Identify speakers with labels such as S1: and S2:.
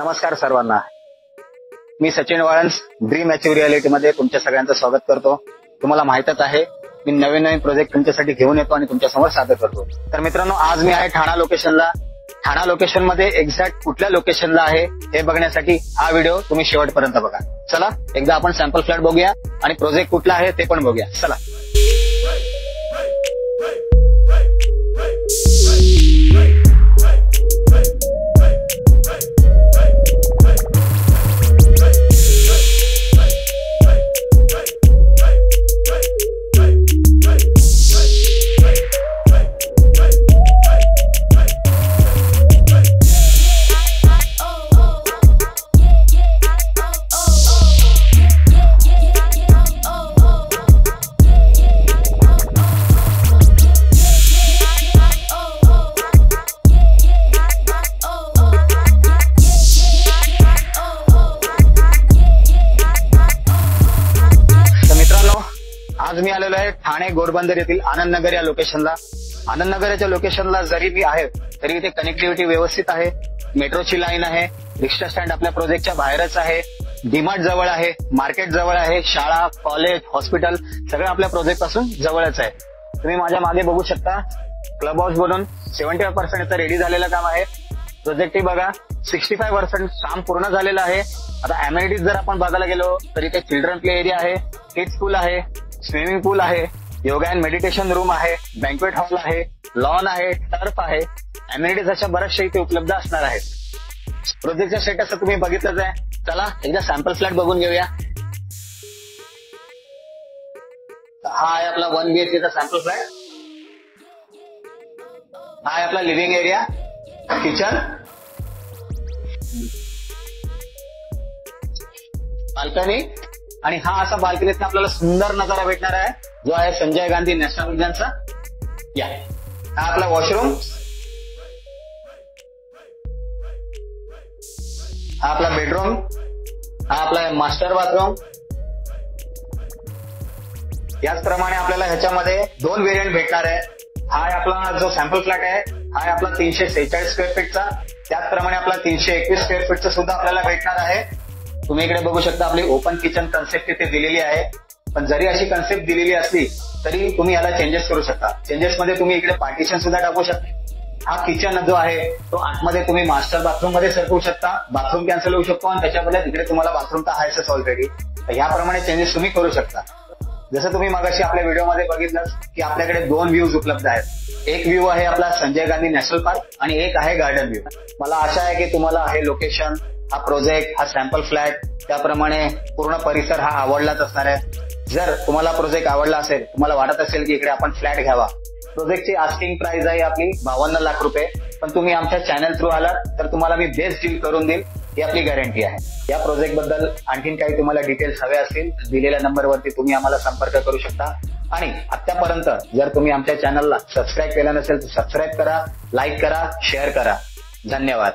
S1: नमस्कार सर्वांना, मी Sachin वाळंस dream achieve reality मध्ये तुमच्या सगळ्यांचं स्वागत करतो। तुम्हाला माहितच आहे मी नवीन प्रोजेक्ट तुमच्यासाठी घेऊन येतो आणि तुमच्यासमोर सादर करतो। तर मित्रांनो, आज मी आहे ठाणा लोकेशनला। ठाणा लोकेशन मध्ये एक्झॅक्ट कुठल्या लोकेशनला आहे हे बघण्यासाठी हा व्हिडिओ तुम्ही शेवटपर्यंत बघा। चला एकदा आपण सॅम्पल फ्लॅट बघूया आणि प्रोजेक्ट कुठला आहे ते पण बघूया। चला आज मी आलेलो आहे ठाणे घोडबंदर येथील आनंद नगर या लोकेशनला। आनंद नगरच्या लोकेशनला जरी मी आहे तरी इथे कनेक्टिव्हिटी व्यवस्थित आहे, मेट्रोची लाईन आहे, रिक्षा स्टँड आपल्या प्रोजेक्टच्या बाहेरच आहे, डीमार्ट जवळ आहे, मार्केट जवळ आहे, शाळा, कॉलेज, हॉस्पिटल सगळं आपल्या प्रोजेक्ट पासून जवळच आहे। तुम्ही माझ्या मागे बघू शकता, क्लब हाऊस बनून 75% रेडी झालेलं काम आहे। प्रोजेक्ट बघा 65% काम पूर्ण झालेलं आहे। आता अमेनिटीज जर आपण बघायला गेलो तर इथे चिल्ड्रन प्ले एरिया आहे, किड्स पूल आहे, स्विमिंग पूल आहे, योगा अँड मेडिटेशन रूम आहे, बँक्वेट हॉल आहे, लॉन आहे, टर्फ आहे, अमेनिटीज अशा बऱ्याचशा इथे उपलब्ध असणार आहेत। प्रोजेक्टचा स्टेटस तुम्ही बघितलंच आहे। चला एकदा सॅम्पल फ्लॅट बघून घेऊया। हा आहे आपला 1 BHK चा सॅम्पल फ्लॅट। हा आहे आपला लिव्हिंग एरिया, किचन, बाल्कनी आणि हा असा बाल्कनीत आपल्याला सुंदर नजारा भेटणार आहे जो आहे संजय गांधी नॅशनल उद्यानचा। या हा आपला वॉशरूम, हा आपला बेडरूम, हा आपला मास्टर बाथरूम। याचप्रमाणे आपल्याला ह्याच्यामध्ये 2 व्हेरियंट भेटणार आहे। हा आहे आपला जो सॅम्पल फ्लॅट आहे, हा आहे आपला 346 स्क्वेअर फीटचा, त्याचप्रमाणे आपला 321 स्क्वेअर फीटचा सुद्धा आपल्याला भेटणार आहे। तुम्ही इकडे बघू शकता आपली ओपन किचन कन्सेप्ट इथे दिलेली आहे। पण जरी अशी कन्सेप्ट दिलेली असली तरी तुम्ही याला चेंजेस करू शकता। चेंजेस मध्ये तुम्ही इकडे पार्टिशन सुद्धा टाकू शकता। हा किचन जो आहे तो आतमध्ये तुम्ही मास्टर बाथरूम मध्ये सरकवू शकता, बाथरूम कॅन्सल होऊ शकतो आणि त्याच्यामध्ये इकडे तुम्हाला बाथरूम तर आहेच ऑलरेडी। तर ह्याप्रमाणे चेंजेस तुम्ही करू शकता। जसं तुम्ही मगाशी आपल्या व्हिडिओमध्ये बघितलं की आपल्याकडे 2 व्ह्यूज उपलब्ध आहेत। एक व्ह्यू आहे आपला संजय गांधी नॅशनल पार्क आणि एक आहे गार्डन व्ह्यू। मला आशा आहे की तुम्हाला हे लोकेशन, हा प्रोजेक्ट, हा सॅम्पल फ्लॅट, त्याप्रमाणे पूर्ण परिसर हा आवडलाच असणार आहे। जर तुम्हाला प्रोजेक्ट आवडला असेल, तुम्हाला वाटत असेल की इकडे आपण फ्लॅट घ्यावा, प्रोजेक्टची आस्किंग प्राइस आहे आपली 52 लाख रुपये। पण तुम्ही आमच्या चॅनल थ्रू आलात तर तुम्हाला मी बेस्ट डील करून देईल, ही आपली गॅरंटी आहे। या प्रोजेक्ट बद्दल आणखीन काही तुम्हाला डिटेल्स हवे असतील दिलेल्या नंबरवरती तुम्ही आम्हाला संपर्क करू शकता। आणि आतापर्यंत जर तुम्ही आमच्या चॅनलला सबस्क्राईब केलं नसेल तर सबस्क्राईब करा, लाईक करा, शेअर करा। धन्यवाद।